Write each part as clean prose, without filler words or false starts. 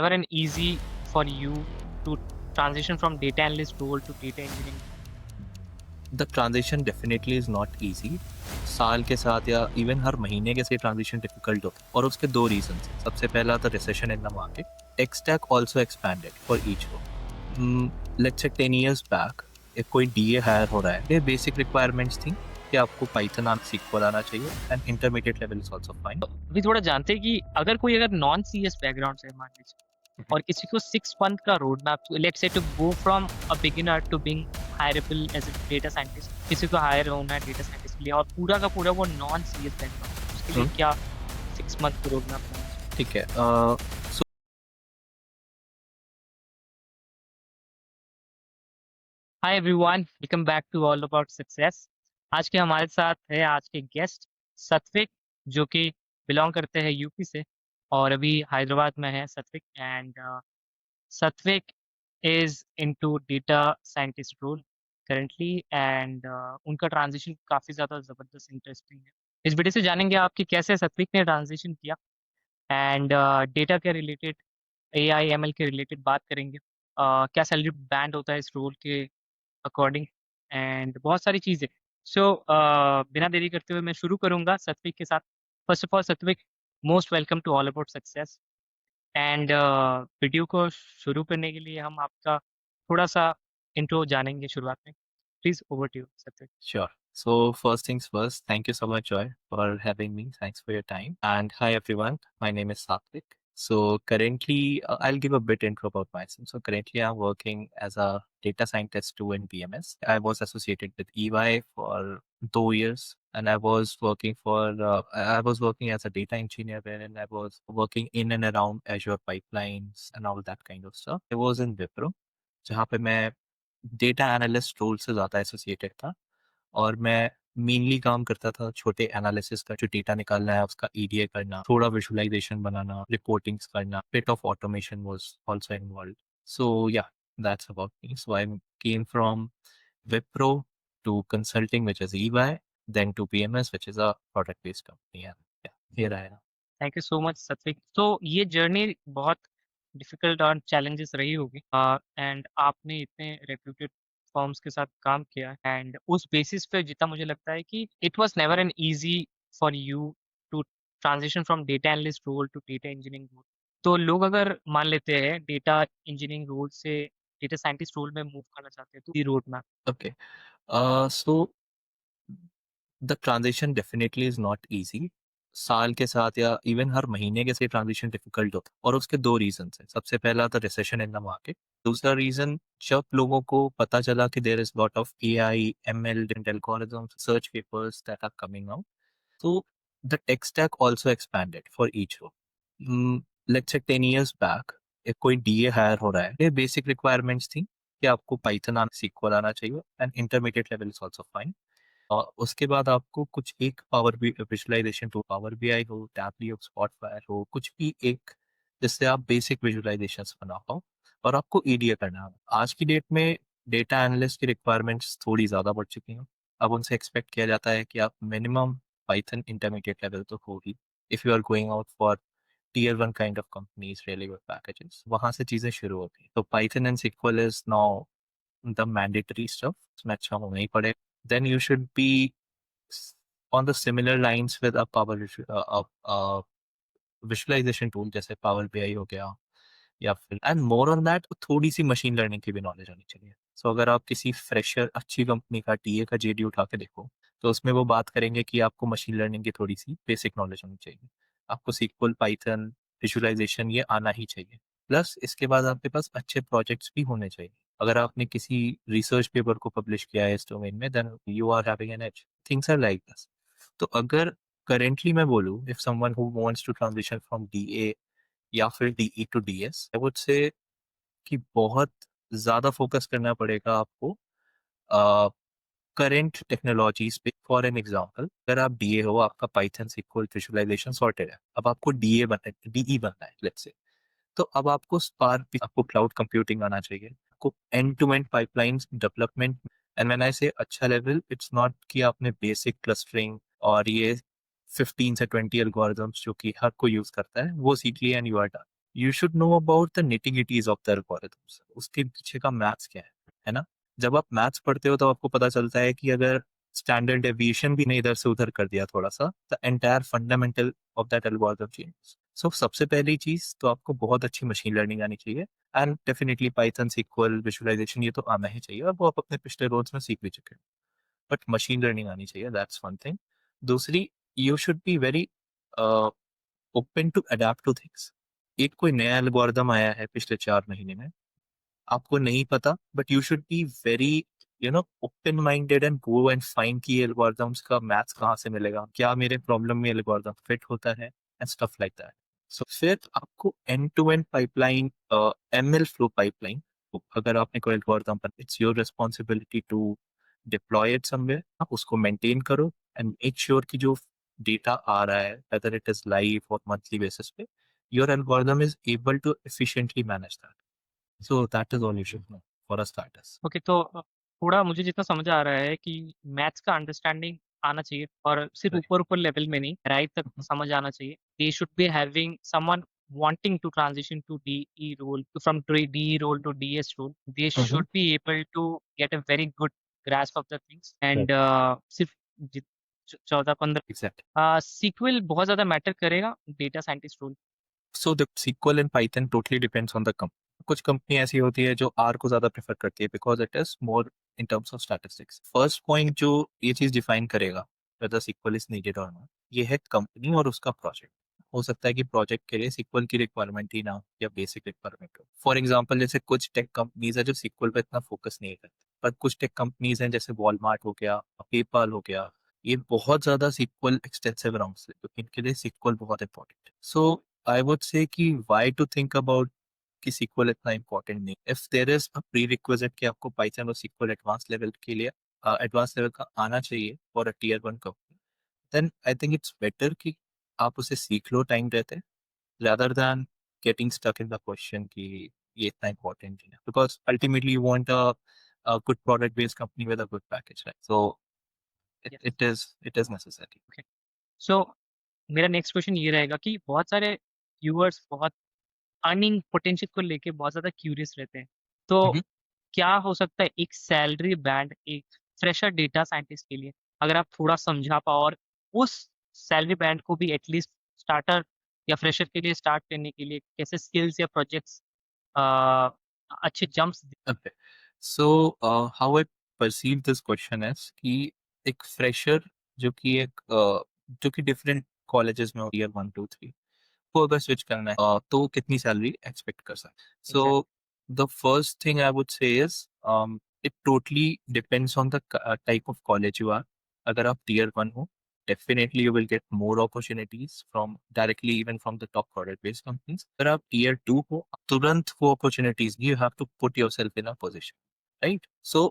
never an easy for you to transition from data analyst role to data engineering? The transition definitely is not easy. साल के साथ या even हर महीने के से ट्रांजिशन डिफ़िकल्ट होता है और उसके 2 रीज़न्स हैं। सबसे पहला the recession in the market. Tech stack also expanded for each role. Let's say 10 years back एक कोई डीए हायर हो रहा है, ये बेसिक रिक्वायरमेंट्स थी कि आपको पाइथन आना सीक्वल आना चाहिए and intermediate level is also fine. अभी थोड़ा जानते हैं कि अगर नॉन सीएस बैकग्राउंड से है, मान लीजिए, और किसी को 6 मंथ का road map, let's say to go from a beginner to being hireable as a data scientist, किसी को हायर होना है डेटा साइंटिस्ट के लिए और पूरा का पूरा वो नॉन सीएस बैकग्राउंड, उसके लिए हुँ, क्या 6 मंथ का रोड मैप होना चाहिए? ठीक है। So hi everyone, welcome back to all about success. आज के हमारे साथ है आज के गेस्ट सत्विक, जो कि बिलोंग करते हैं यूपी से और अभी हैदराबाद में है सत्विक। And Satvik is into data scientist role currently and उनका ट्रांजिशन काफ़ी ज़्यादा ज़बरदस्त इंटरेस्टिंग है। इस वीडियो से जानेंगे आप कि कैसे सत्विक ने ट्रांजिशन किया एंड डेटा के रिलेटेड, एआई एमएल के रिलेटेड बात करेंगे। क्या सैलरी बैंड होता है इस रोल के अकॉर्डिंग एंड बहुत सारी चीज़ें। सो बिना देरी करते हुए मैं शुरू करूँगा सत्विक के साथ। First of all Satvik, most welcome to all about success. And video को शुरू करने के लिए हम आपका थोड़ा-सा इंट्रो जानेंगे शुरुआत में। Please over to you Satvik. sure. So first things first, thank you so much, Joy, for having me. Thanks for your time. And hi everyone, my name is Satvik. So currently, I'll give a bit intro about myself. So currently, I'm working as a data scientist too in BMS. I was associated with EY for 2 years, and I was working as a data engineer, wherein I was working in and around Azure pipelines and all that kind of stuff. I was in Wipro, जहाँ पे मैं data analyst role से ज़्यादा associated था और मैं mainly काम करता था छोटे एनालिसिस का, जो डेटा निकालना है उसका ईडीए करना, थोड़ा विजुअलाइजेशन बनाना, रिपोर्टिंग्स करना, bit of automation was also involved. So yeah, that's about me. So I came from Wipro to consulting, which is EY, then to PMS, which is a product-based company. And yeah, here I am. Thank you so much सत्विक। तो ये journey बहुत difficult और challenges रही होगी and आपने इतने reputed firms के साथ काम किया एंड उस बेसिस पे जितना मुझे लगता है कि it was never an easy for you to transition from data analyst role to data engineering role. तो लोग अगर मान लेते हैं डेटा इंजीनियरिंग रोल से डेटा साइंटिस्ट रोल में मूव करना चाहते हैं तो road map. Okay. So the transition definitely is not easy. साल के साथ या इवन हर महीने के से ट्रांजिशन डिफिकल्ट होता है और उसके 2 रीजंस हैं। सबसे पहला the recession in the market. दूसरा रीजन, जब लोगों को पता चला कि there is lot of AI, ML and algorithms, search papers that are coming out, so the tech stack also expanded for each role. Let's say 10 years back एक कोई DA higher हो रहा है, ये बेसिक रिक्वायरमेंट्स थी कि आपको Python आना सीक्वल आना चाहिए and intermediate level is also fine. उसके बाद आपको कुछ एक power B visualization tool, power BI हो, टैबली हो, स्पॉटफायर हो, कुछ भी एक जिससे आप बेसिक विजुअलाइजेशंस बना पाओ और आपको ईडीए करना है। आज की डेट में डेटा एनालिस्ट की रिक्वायरमेंट्स थोड़ी ज़्यादा बढ़ चुकी हैं। अब उनसे एक्सपेक्ट किया जाता है कि आप मिनिमम पाइथन इंटरमीडिएट लेवल तो हो ही, if you are going out for tier 1 kind of companies really good packages, वहाँ से चीज़ें शुरू होती हैं। तो Python and SQL is now the mandatory stuff, उसमें अच्छा होना ही पड़ेगा। Then you should be on the similar lines with a visualization tool जैसे पावर बीआई हो गया, या फिर एंड मोर ऑन दैट थोड़ी सी मशीन लर्निंग की भी नॉलेज होनी चाहिए। सो अगर आप किसी फ्रेशर अच्छी कंपनी का टीए का जेडी उठा के देखो, तो उसमें वो बात करेंगे कि आपको मशीन लर्निंग की थोड़ी सी बेसिक नॉलेज होनी चाहिए, आपको सीक्वल, पाइथन, विजुअलाइजेशन ये आना ही चाहिए। प्लस इसके बाद आपके पास अच्छे प्रोजेक्ट्स भी होने चाहिए। अगर आपने किसी रिसर्च पेपर को पब्लिश किया है इस डोमेन में, then you are having an edge. Things are like this. तो अगर करेंटली मैं बोलूँ, if someone who wants to transition from DA या फिर DE to DS, I would say कि बहुत ज़्यादा फोकस करना पड़ेगा आपको करंट टेक्नोलॉजीज पे। फॉर एन एग्जांपल, अगर आप डीए हो, आपका पाइथन, सिक्वल, विजुअलाइजेशन सॉर्टेड है, अब आपको डीए बनना है, डीई बनना है लेट्स से, तो अब आपको स्पार्क भी, आपको क्लाउड कंप्यूटिंग आना चाहिए, आपको end to end pipelines development. And when I say अच्छा लेवल, इट्स नॉट कि आपने बेसिक क्लस्टरिंग और ये 15 से 20 एल्गोरिथम्स जो कि हर कोई यूज करता है वो सीख लिया and you are done. You should know about the nitty gritties of the algorithms, उसके पीछे का मैथ्स क्या है ना? जब आप मैथ्स पढ़ते हो तो आपको पता चलता है कि अगर स्टैंडर्ड डेविएशन भी ने इधर से उधर कर दिया थोड़ा सा, the entire fundamental of that algorithm changes. So सबसे पहली चीज तो आपको बहुत अच्छी मशीन लर्निंग आनी चाहिए, and definitely Python, SQL, visualization, ये तो आना ही चाहिए, और वो आप अपने पिछले रोल्स में सीख भी चुके हैं। बट मशीन लर्निंग आनी चाहिए, दैट्स वन थिंग। दूसरी, you should be very open to adept to things. एक कोई नया एल्गोरिदम आया है पिछले 4 महीने में, आपको नहीं पता, but you should be very open minded and go and find की एल्गोरिदम्स का मैथ्स कहाँ से मिलेगा, क्या मेरे प्रॉब्लम में एल्गोरिदम फिट होता है, and stuff like that. So फिर आपको end to end pipeline, ML flow pipeline, अगर आपने कोई एल्गोरिदम पर, it's your responsibility to deploy it somewhere, आप उसको मेंटेन करो एंड मेक श्योर कि जो डेटा आ रहा है, वेदर इट इज लाइव और मंथली बेसिस पे, your algorithm is able to efficiently manage that. So that is all you should know for a starters. Okay, तो थोड़ा मुझे जितना समझ आ रहा है कि मैथ्स का अंडरस्टैंडिंग आना चाहिए, और सिर्फ Right. ऊपर ऊपर लेवल में नहीं, राइट तक समझ आना चाहिए। They should be having someone wanting to transition to DE role, from DE role to DS role. They should be able to get a very good grasp of the things, and सिर्फ 14-15 Exactly. Sequel बहुत ज्यादा matter करेगा data scientist role. So the SQL and Python totally depends on the company. कुछ company ऐसी होती है जो R को ज्यादा प्रेफर करती है because it is more in terms of statistics. First point जो ये चीज डिफाइन करेगा whether SQL is needed or not, ये है कंपनी और उसका प्रोजेक्ट। हो सकता है कि प्रोजेक्ट के लिए SQL की रिक्वायरमेंट ही ना हो या बेसिक रिक्वायरमेंट हो। फॉर एग्जांपल, जैसे कुछ टेक कंपनीज है जो SQL पे इतना फोकस नहीं करती, पर कुछ टेक कंपनीज हैं जैसे वॉलमार्ट हो गया, पेपाल हो गया, ये बहुत ज्यादा SQL एक्सटेंसिव राउंड्स है, तो इनके लिए SQL बहुत important. So I would say कि व्हाई टू थिंक अबाउट कि SQL इतना इंपॉर्टेंट नहीं। If there is a prerequisite कि आपको पाइथन और SQL एडवांस लेवल के लिए, एडवांस लेवल का आना चाहिए for a tier 1 company, then I think it's better कि आप उसे सीख लो टाइम रहते, rather than getting stuck in the question कि ये इतना important नहीं है, because ultimately you want a good product based company with a good package, right? So yes, it is necessary. Okay. So मेरा नेक्स्ट क्वेश्चन ये रहेगा कि बहुत सारे व्यूअर्स बहुत अर्निंग पोटेंशियल को लेके बहुत ज़्यादा क्यूरियस रहते हैं। तो Mhm. क्या हो सकता है एक सैलरी बैंड एक फ्रेशर डेटा साइंटिस्ट के लिए, अगर आप थोड़ा समझा पाओ, और उस सैलरी बैंड को भी एटलीस्ट स्टार्टर या फ्रेशर के लिए स्टार्ट करने के लिए कैसे स्किल्स या प्रोजेक्ट्स अच्छे jumps. Okay. So how I perceive this question is कि एक फ्रेशर जो कि जो कि डिफरेंट कॉलेजेस में हो, ईयर 1 2 3, को अगर स्विच करना है तो कितनी सैलरी एक्सपेक्ट कर सकते हैं। Exact. So the first thing I would say is it totally depends on the type of college you are. अगर आप टीयर 1 हो, definitely you will get more opportunities from directly even from the top product based companies. अगर आप tier 2 हो, तुरंत वो opportunities, you have to put yourself in a position, right? So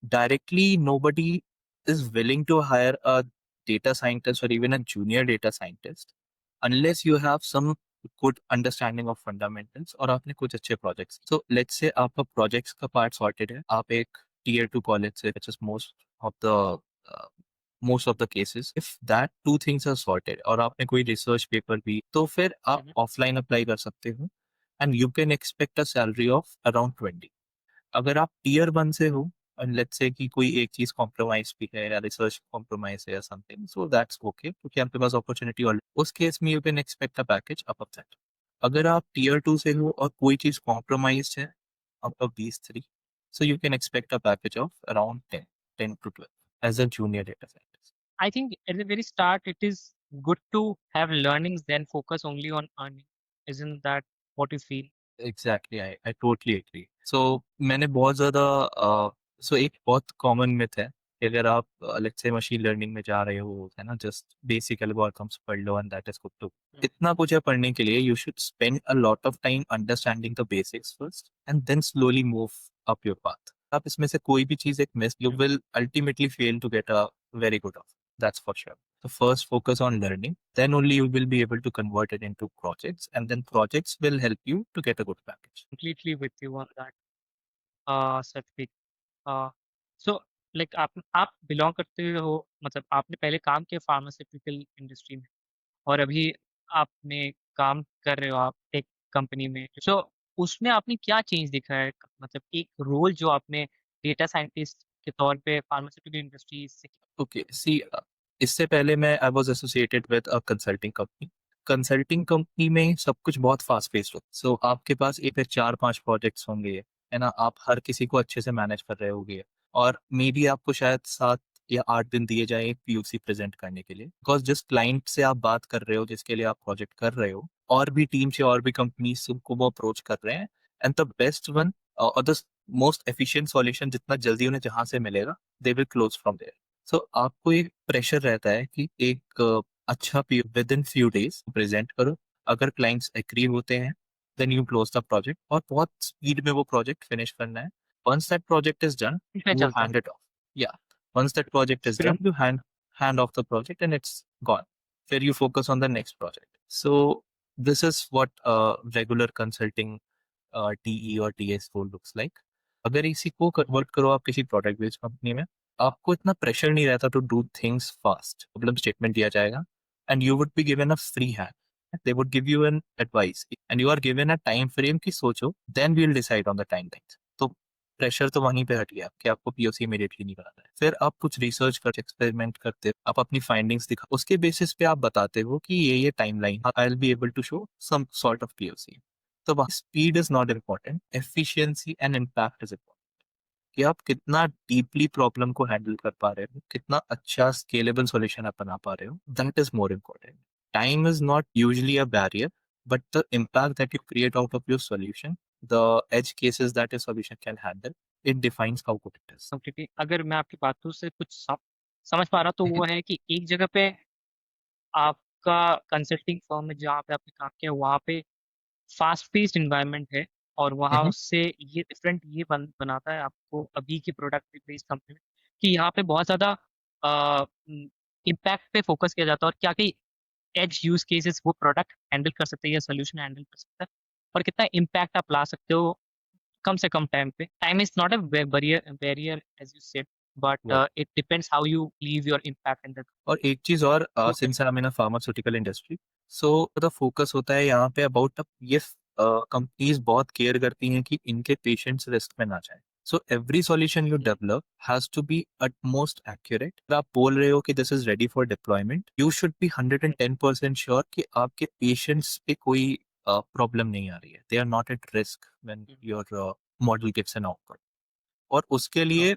directly nobody is willing to hire a data scientist or even a junior data scientist unless you have some good understanding of fundamentals और आपने कुछ अच्छे projects। So let's say आपका projects का part sorted है, आप एक tier 2 college से, which is of the uh, most of the cases, if that two things are sorted और आपने कोई research paper भी, तो फिर आप offline apply कर सकते हो and you can expect a salary of around 20। अगर आप टीयर 1 से हो एंड लेट्स से कि कोई एक चीज कॉम्प्रोमाइज भी है या रिसर्च कॉम्प्रोमाइज है या समथिंग, सो दैट्स ओके, क्योंकि आपके पास अपॉर्चुनिटी ऑलरेडी, उस केस में you can expect a package up that. अगर आप टीयर 2 से हो और कोई चीज कॉम्प्रोमाइज है out of these three, so you can expect a package of around 10 to 12 as a junior data scientist. I think at the very start, it is good to have learnings, then focus only on earning. Isn't that what you feel? Exactly, I totally agree. So मैंने बहुत ज्यादा सो एक बहुत common myth है कि अगर आप let's say machine learning में जा रहे हो, है ना, जस्ट बेसिक एल्गोरिथम्स पढ़ लो and that is good too. इतना कुछ है पढ़ने के लिए, you should spend a lot of time understanding the basics first and then slowly move up your path. आप इसमें से कोई भी चीज एक miss, you will ultimately fail to get a very good off, that's for sure. So first focus on learning, then only you will be able to convert it into projects, and then projects will help you to get a good package. Completely with you on that, Satvik. Uh, so like आप belong करते हो, मतलब आपने पहले काम किया pharmaceutical industry में, और अभी आपने काम कर रहे हो आप टेक कंपनी में। सो उसमें आपने क्या चेंज देखा है? मतलब एक रोल जो आपने डेटा साइंटिस्ट के तौर पे फार्मास्यूटिकल इंडस्ट्री से ओके, सी इससे पहले मैं I was associated with a consulting company. Consulting company में सब कुछ बहुत फास्ट पेस्ड होता है। सो आपके पास एक पे 4-5 प्रोजेक्ट्स होंगे, है ना? आप हर किसी को अच्छे से मैनेज कर रहे होगे और मे बी आपको शायद 7 या 8 दिन दिए जाएँ एक पीओसी प्रेज़ेंट करने के लिए। बिकॉज़ जिस क्लाइंट से आप बात कर रहे हो, जिसके लिए आप प्रोजेक्ट कर रहे हो, और भी टीम से और भी कंपनीज़ से उनको वो अप्रोच कर रहे हैं, एंड द बेस्ट वन और द मोस्ट एफिशिएंट सॉल्यूशन जितना जल्दी उन्हें जहाँ से मिलेगा, they will close from there. So आपको एक प्रेशर रहता है कि एक अच्छा within few days present करो। अगर क्लाइंट्स एग्री होते हैं then you close the project और बहुत स्पीड में वो प्रोजेक्ट फिनिश करना है। Once that project is done में यू चलता है। Hand it of. या वंस दैट प्रोजेक्ट इज फिर done you hand off the project and it's gone. फिर you focus on the next project. So this is what regular consulting TE और TS role looks like. अगर इसी को convert करो आप किसी product based company में, आपको इतना प्रेशर नहीं रहता to do things fast. Problem statement दिया जाएगा and you would be given a free hand. They would give you an advice and you are given a time frame की सोचो, then we will decide on the timelines. तो pressure तो वहीं पे हट गया कि आपको पीओसी इमीडिएटली नहीं बनाना है। फिर आप कुछ रिसर्च कर एक्सपेरिमेंट करते हो, आप अपनी फाइंडिंग्स दिखा, उसके बेसिस पे आप बताते हो कि ये timeline I will be able to show some sort of POC. तो वहाँ speed is not important, efficiency and impact is important. कि आप कितना डीपली प्रॉब्लम को हैंडल कर पा रहे हो, कितना अच्छा स्केलेबल सॉल्यूशन आप बना पा रहे हो, that is more important. Time is not usually a barrier, but the impact that you create out of your solution, the edge cases that your solution can handle, it defines how good it is. Completely अगर मैं आपकी बातों से कुछ समझ पा रहा हूँ तो वो है कि एक जगह पे आपका कंसल्टिंग फर्म में जहाँ पे आपने काम किया वहाँ पे फास्ट पेस्ड एनवायरनमेंट है और वहाँ Mhm. उससे ये डिफरेंट ये बनाता है आपको अभी के प्रोडक्ट बेस्ड कंपनी में कि यहाँ पे बहुत ज़्यादा इम्पैक्ट पे फोकस किया जाता है और क्या कई एज यूज केसेस वो प्रोडक्ट हैंडल कर सकते हैं या सोल्यूशन हैंडल कर सकता है और कितना इम्पैक्ट आप ला सकते हो कम से कम टाइम पे। Time is not a barrier as you said but Right. It depends how you leave your impact in the और एक चीज और, since I am in pharmaceutical industry, so the focus होता है यहाँ पे अबाउट ये कंपनीज बहुत केयर करती हैं कि इनके पेशेंट्स रिस्क में ना जाए। So every solution you develop has to be at most accurate. अगर आप बोल रहे हो कि this is ready for deployment, you should be 110% sure कि आपके पेशेंट्स पे कोई प्रॉब्लम नहीं आ रही है, they are not at risk when your model gives an output. और उसके लिए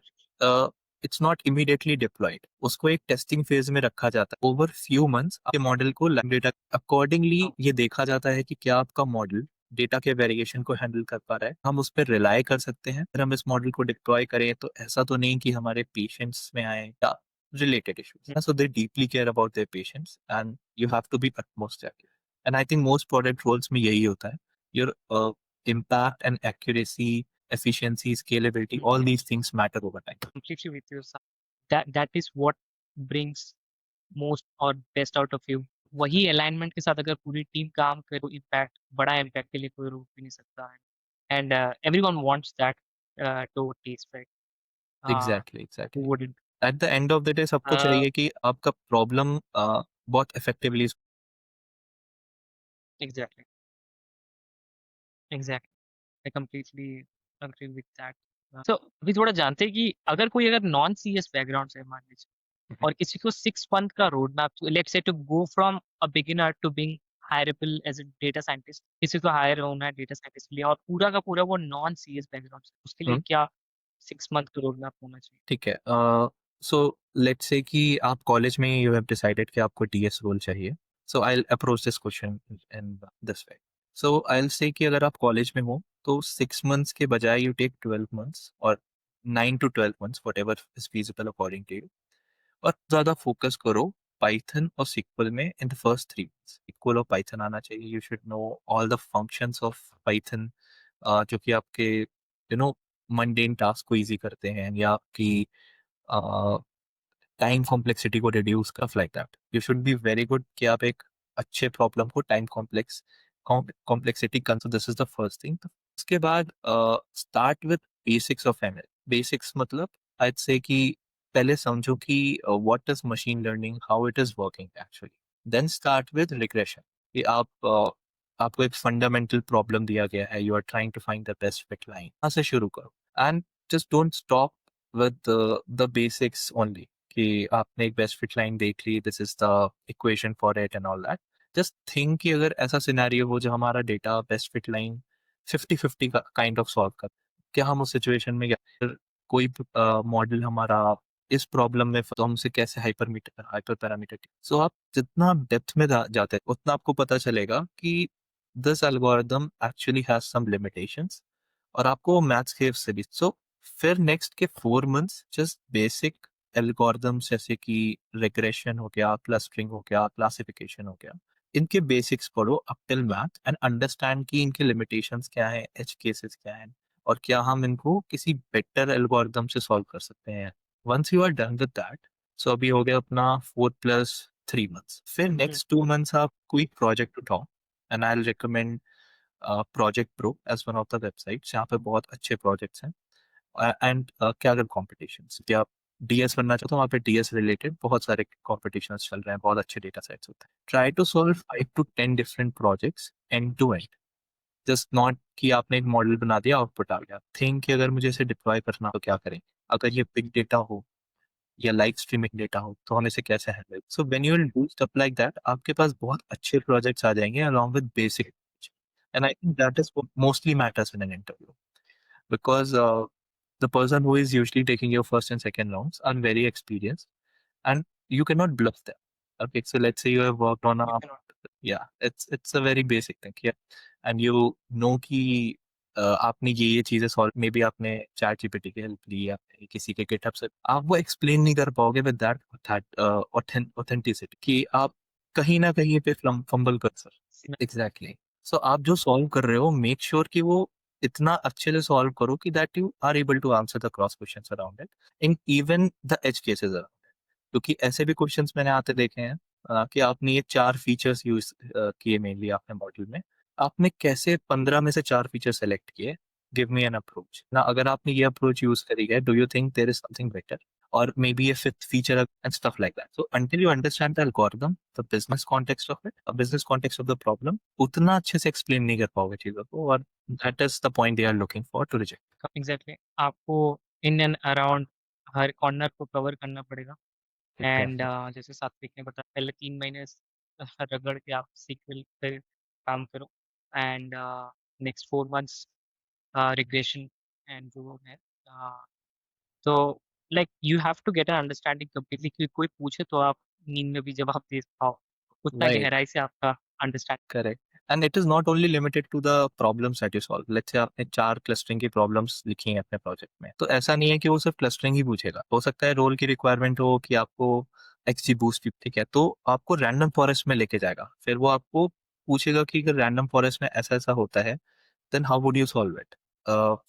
इट्स नॉट इमीडिएटली डिप्लॉयड, उसको एक टेस्टिंग फेज में रखा जाता है। ओवर फ्यू मंथ्स आपके मॉडल को डेटा अकॉर्डिंगली ये देखा जाता है कि क्या आपका मॉडल डेटा के वेरिएशन को हैंडल कर पा रहा है, हम उस पर रिलाई कर सकते हैं। अगर हम इस मॉडल को डिप्लॉय करें तो ऐसा तो नहीं कि हमारे पेशेंट्स में आए या related issues. So they deeply care about their patients and you have to be utmost accurate. And I think most product roles में यही होता है। Your impact and accuracy, efficiency, scalability, all these things matter over time. completely with you sir. That is what brings most और best out of you. वही alignment के साथ अगर पूरी टीम काम करे तो इम्पैक्ट बड़ा इम्पैक्ट के लिए कोई रोक भी नहीं सकता है and everyone wants that to test right Exactly, exactly. Wouldn't At the end of the day सबको चाहिए कि आपका प्रॉब्लम बहुत effectively. Exactly exactly I completely agree with that. So अभी थोड़ा जानते हैं कि अगर नॉन सीएस बैकग्राउंड से मान लीजिए और किसी को 6 मंथ का road map let's say to go from a beginner to being hireable as a data scientist, किसी को हायर होना है डेटा साइंटिस्ट के लिए और पूरा का पूरा वो नॉन सीएस बैकग्राउंड से, उसके लिए क्या 6 मंथ का रोड मैप होना चाहिए? ठीक है, सो लेट्स से कि आप कॉलेज में यू हैव डिसाइडेड कि आपको टीएस रोल चाहिए। So I approach this question in this way. So I will say कि अगर आप कॉलेज में हो तो 6 मंथ्स के बजाय यू टेक 12 मंथ्स और 9 to 12 months, whatever is feasible according to you. और ज़्यादा फोकस करो पाइथन और सिक्वल में in the first 3 months. SQL और पाइथन आना चाहिए, you should know all the functions of Python, जो कि आपके मंडेन टास्क को इजी करते हैं या आपकी टाइम कॉम्प्लेक्सिटी को रिड्यूस कर like that. You should be very good कि आप एक अच्छे प्रॉब्लम को टाइम कॉम्प्लेक्सिटी कर। This is the first thing. उसके बाद start with basics of ML. Basics मतलब आई से कि पहले समझो कि what is machine learning, how it is working actually. Then start with regression कि आप आपको एक फंडामेंटल प्रॉब्लम दिया गया है, you are trying to find the best fit line, यहाँ से शुरू करो and just don't stop with the basics only कि आपने एक बेस्ट फिट लाइन देख ली, this is the equation for it and all that. Just think कि अगर ऐसा सिनेरियो हो जो हमारा डेटा बेस्ट फिट लाइन 50-50 का काइंड ऑफ सॉल्व कर, क्या हम उस सिचुएशन में फिर कोई मॉडल हमारा इस प्रॉब्लम में तो हमसे कैसे हाइपर पैरामीटर। सो आप जितना डेप्थ में जाते हैं उतना आपको पता चलेगा कि this algorithm actually has some limitations, और आपको मैथ्स के से भी। सो फिर नेक्स्ट के 4 मंथ्स जस्ट बेसिक एल्गोरिदम्स जैसे कि रिग्रेशन हो गया, क्लस्टरिंग हो गया, क्लासिफिकेशन हो गया, इनके बेसिक्स पढ़ो up till math and understand कि इनके लिमिटेशंस क्या है, एज केसेस क्या है, और क्या हम इनको किसी बेटर एल्गोरिदम से सॉल्व कर सकते हैं। Once you are done with that, so अभी हो गया अपना 4+3 मंथ्स, फिर नेक्स्ट 2 मंथ्स आप कोई प्रोजेक्ट उठाओ and I recommend project pro as one of the websites, यहाँ पे बहुत अच्छे प्रोजेक्ट्स हैं। एंड क्या अगर कॉम्पिटिशन या आप डीएस बनना चाहते हो, वहाँ पे डीएस रिलेटेड बहुत सारे कॉम्पिटिशन चल रहे हैं, बहुत अच्छे डेटा सेट्स होते हैं। Try to solve 5 to 10 different projects end to end, just not कि आपने एक मॉडल बना दिया, आउटपुट आ गया। थिंक कि अगर मुझे इसे डिप्लॉय करना तो क्या करें, अगर ये बिग डेटा हो या लाइव स्ट्रीमिंग डेटा हो तो हम इसे कैसे handle. So when you will do stuff like that, आपके पास बहुत अच्छे प्रोजेक्ट्स आ जाएंगे along with basic, and I think that is mostly matters in an interview, because the person who is usually taking your first and second rounds are very experienced, and you cannot bluff them. Okay, so let's say you have worked on a, yeah, it's a very basic thing, yeah, and you know कि आपने ये चीजें solve, may be आपने chat GPT की help ली या किसी के GitHub से, आप वो एक्सप्लेन नहीं कर पाओगे विद दैट ऑथेंटिसिटी कि आप कहीं ना कहीं पे फंबल कर सर। एग्जैक्टली। सो आप जो सॉल्व कर रहे हो, मेक श्योर कि वो इतना अच्छे से सॉल्व करो कि that you are able to answer the cross questions around it, in even the edge cases around it. क्योंकि ऐसे भी क्वेश्चंस मैंने आते देखे हैं कि आपने ये 4 फीचर्स यूज किए मेनली आपने मॉड्यूल में, आपने कैसे 15 में से 4 फीचर सेलेक्ट किए, गिव मी एन अप्रोच ना। अगर आपने ये अप्रोच यूज करी है, do you think there is something better, और maybe a fifth feature and stuff like that. So until you understand the algorithm, the business context of it, a business context of the problem, उतना अच्छे से explain नहीं कर पाओगे चीजों को, और that is the point they are looking for to reject. Exactly आपको इन एंड अराउंड हर कॉर्नर को कवर करना पड़ेगा। And Exactly. जैसे सात्विक ने बताया, पहले 3 महीने रगड़ के आप सीक्वल पे काम करो, and next 4 months regression and जो है, तो like you have to get an understanding completely, कि कोई पूछे तो आप नींद में भी जवाब दे पाओ, उतना Right. गहराई से आपका understand. Correct. And it is not only limited to the problems that you solve. Let's say आपने 4 क्लस्टरिंग की प्रॉब्लम्स लिखी हैं अपने प्रोजेक्ट में, तो ऐसा नहीं है कि वो सिर्फ क्लस्टरिंग ही पूछेगा। हो सकता है रोल की रिक्वायरमेंट हो कि आपको एक्सजी बूस्ट, ठीक है, तो आपको रैंडम फॉरेस्ट में लेके जाएगा, फिर वो आपको पूछेगा कि अगर रैंडम फॉरेस्ट में ऐसा ऐसा होता है, then how would you solve it.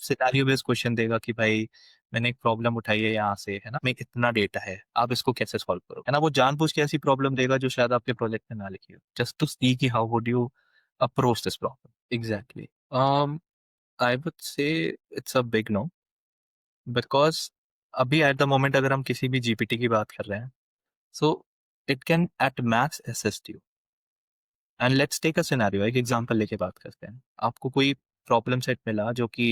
Scenario based question देगा कि भाई मैंने एक प्रॉब्लम उठाई है यहाँ से, है ना, में इतना डेटा है, आप इसको कैसे सॉल्व करो, है ना। वो जानबूझ के ऐसी प्रॉब्लम देगा जो शायद आपके प्रोजेक्ट में ना लिखी हो, जस्ट टू सी कि how would you approach this problem. Exactly. I would say it's a big no, because अभी at the moment अगर हम किसी भी GPT की बात कर रहे हैं, so it can at max assist you. And let's take a scenario, एक एग्जांपल लेके बात करते हैं। आपको कोई प्रॉब्लम सेट मिला जो कि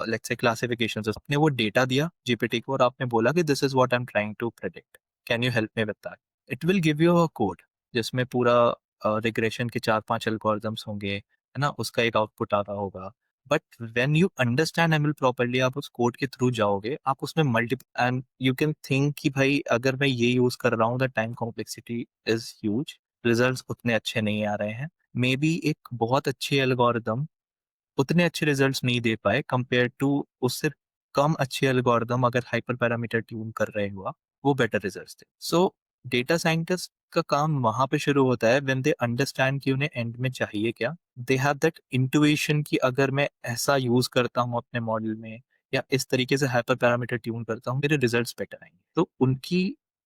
लेट्स से क्लासिफिकेशन, आपने वो डेटा दिया जीपीटी को और आपने बोला कि this is what I am trying to predict, can you help me with that. It will give you a code जिसमें पूरा रिग्रेशन के 4-5 एल्गोरिदम्स होंगे, है ना, उसका एक आउटपुट आ रहा होगा। But when you understand ML properly, आप उस कोड के थ्रू जाओगे, आप उसमें multiple, and you can think कि भाई अगर मैं ये यूज कर रहा हूँ, the time complexity is huge, results उतने अच्छे नहीं आ रहे हैं, मे बी एक बहुत अच्छी एल्गोरिदम उतने अच्छे रिजल्ट्स नहीं दे पाए कंपेयर टू उससे कम अच्छे एल्गोरिदम अगर हाइपर पैरामीटर ट्यून कर रहे हुआ, वो बेटर रिजल्ट्स थे। सो डेटा साइंटिस्ट का काम वहां पे शुरू होता है व्हेन दे अंडरस्टैंड कि उन्हें एंड में चाहिए क्या, दे हैव दैट इंट्यूशन कि अगर मैं ऐसा यूज करता हूँ अपने मॉडल में या इस तरीके से हाइपर पैरामीटर ट्यून करता हूँ, मेरे रिजल्ट्स बेटर आएंगे। तो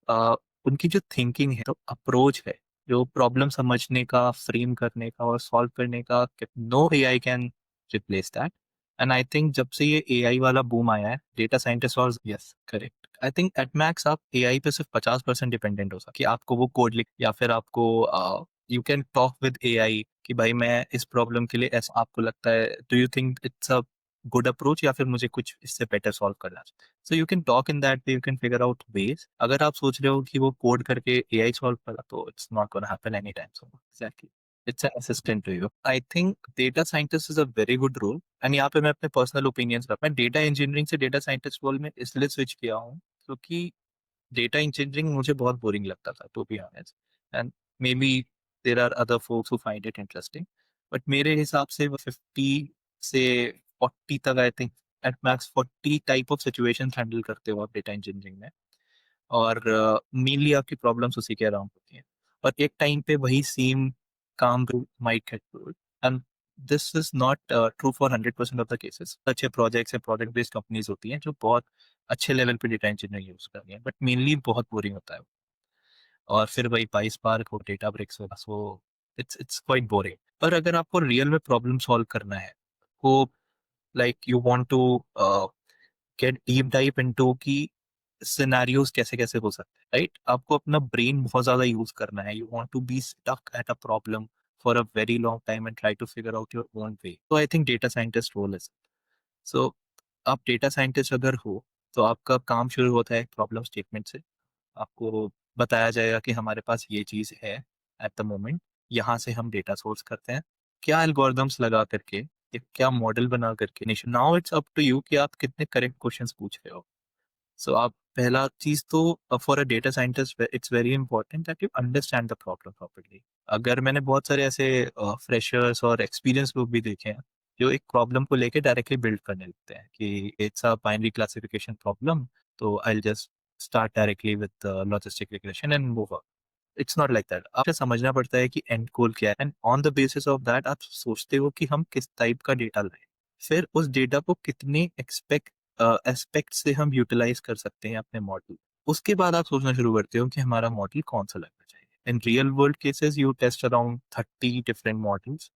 अ, उनकी जो थिंकिंग है, तो अप्रोच है, जो प्रॉब्लम समझने का, फ्रेम करने का और सॉल्व करने का, no AI can replace that. And I think जब से ये एआई वाला बूम आया है, डेटा साइंटिस्ट और, yes correct, I think at max आप एआई पे सिर्फ 50% डिपेंडेंट हो सकते, कि आपको वो कोड लिख, या फिर आपको you can talk with AI कि भाई मैं इस प्रॉब्लम के लिए ऐसा, आपको लगता है do you think it's a good approach या फिर मुझे कुछ इससे बेटर सॉल्व करना चाहिए। सो you can talk in that way, you can figure out ways. अगर आप सोच रहे हो कि वो कोड करके एआई सॉल्व करा, तो it's not gonna happen any time soon. Exactly, it's an assistant to you. I think data scientist is a very good role. And यहाँ पे मैं अपने पर्सनल ओपिनियंस रखता, मैं डेटा इंजीनियरिंग से डेटा साइंटिस्ट रोल में इसलिए स्विच किया हूँ क्योंकि डेटा इंजीनियरिंग मुझे बहुत बोरिंग लगता था, to be honest. And may be there are other folks who find it interesting, but मेरे हिसाब से वो 50 से 40 तक, I think at max 40 type of situation handle करते हो आप डेटा इंजीनियरिंग में। और मेनली आपकी प्रॉब्लम्स उसी के अराउंड होती हैं। और एक टाइम पे वही सेम काम might get ruled, and this is not true for 100% of the cases. अच्छे प्रोजेक्ट्स हैं, प्रोजेक्ट बेस्ड कंपनीज होती हैं जो बहुत अच्छे लेवल पे डेटा इंजीनियरिंग यूज कर रही हैं, बट मेनली बहुत बोरिंग होता है। और फिर वही पाइस पार्क हो, डेटा ब्रिक्स हो, बस वो इट्स क्वाइट बोरिंग। पर अगर आपको रियल में प्रॉब्लम सॉल्व करना है, वो like you want to get deep dive into कि सिनेरियोज कैसे कैसे हो सकते हैं, राइट। आपको अपना ब्रेन बहुत ज्यादा यूज करना है, you want to be stuck at a problem for a very long time and try to figure out your own way. तो I think data scientist role is, so आप data scientist अगर हो तो आपका काम शुरू होता है प्रॉब्लम स्टेटमेंट से। आपको बताया जाएगा कि हमारे पास ये चीज है एट द मोमेंट, यहाँ से हम डेटा सोर्स करते हैं, क्या एल्गोरिदम्स लगा करके या क्या मॉडल बना करके। Now it's up to you कि आप कितने करेक्ट क्वेश्चंस पूछ रहे हो। सो आप पहला चीज तो for a data scientist it's very important that you understand the problem properly. अगर मैंने बहुत सारे ऐसे फ्रेशर्स और एक्सपीरियंस लोग भी देखे हैं जो एक प्रॉब्लम को लेके डायरेक्टली बिल्ड करने लगते हैं कि it's a binary classification problem, तो I just start directly with logistic regression and move. It's not like that. आपको समझना पड़ता है कि एंड गोल क्या है, and on the basis of that आप सोचते हो कि हम किस टाइप का डेटा लाएं, फिर उस डेटा को कितने एस्पेक्ट से हम यूटिलाइज कर सकते हैं अपने मॉडल। उसके बाद आप सोचना शुरू करते हो कि हमारा मॉडल कौन सा लगना चाहिए। In real world cases you test around 30 different models,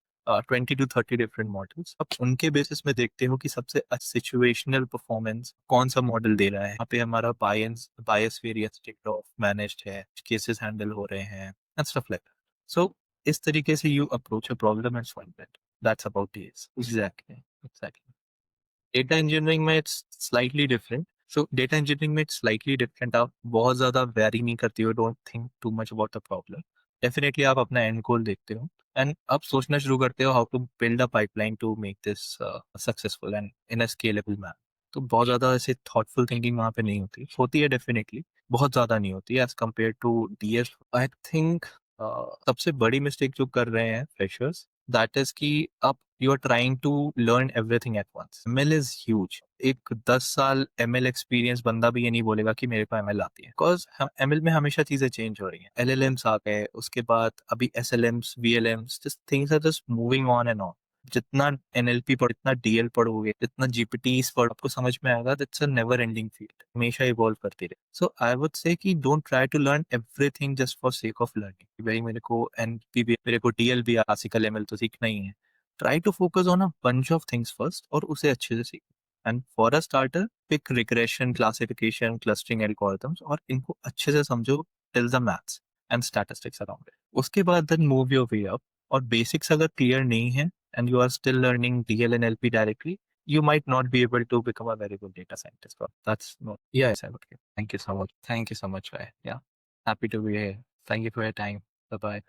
20 to 30 different models. अब उनके बेसिस में देखते हो कि सबसे सिचुएशनल परफॉर्मेंस कौन सा मॉडल दे रहा है, यहाँ पे हमारा bias variance ticked off managed है, केसेस हैंडल हो रहे हैं and stuff like that. So इस तरीके से you approach a problem and solve it. That's about this. Exactly, exactly. Data engineering में it's slightly different. So data engineering में it's slightly different. आप बहुत ज्यादा वेरी नहीं करती हो, don't think too much about the problem. Definitely आप अपना एंड गोल देखते हो एंड आप सोचना शुरू करते हो how to build a pipeline to make this successful and in a scalable manner. तो बहुत ज्यादा ऐसे थॉटफुल थिंकिंग वहाँ पे नहीं होती, होती है डेफिनेटली, बहुत ज्यादा नहीं होती as compare to DS. I think सबसे बड़ी मिस्टेक जो कर रहे हैं फ्रेशर्स, दैट इज कि आप you are trying to learn everything at once. ML is huge. एक 10 साल एमएल एक्सपीरियंस बंदा भी ये नहीं बोलेगा कि मेरे को एमएल आती है, बिकॉज एमएल में हमेशा चीजें चेंज हो रही हैं। एलएलएम्स आ गए, उसके बाद अभी SLMs, VLMs, just things are just moving on and on. जितना एनएलपी पढ़, जितना डीएल पढ़ोगे, जितना जीपीटीज पढ़, आपको समझ में आएगा that's a never ending field, हमेशा इवॉल्व करती रहे। सो आई वुड से कि don't try to learn everything just for sake of learning. भाई मेरे को एनपी भी, मेरे को डीएल भी, क्लासिकल एमएल तो सीखना ही है। Try to focus on a bunch of things first और उसे अच्छे से सीखो। And for a starter pick regression, classification, clustering algorithms और इनको अच्छे से समझो till the maths and statistics around it. उसके बाद then move your way up. और बेसिक्स अगर क्लियर नहीं है and you are still learning DL and LP directly, you might not be able to become a very good data scientist. But that's not, yeah, yes, okay. Thank you so much. Thank you so much, guy. Yeah. Happy to be here. Thank you for your time. Bye bye.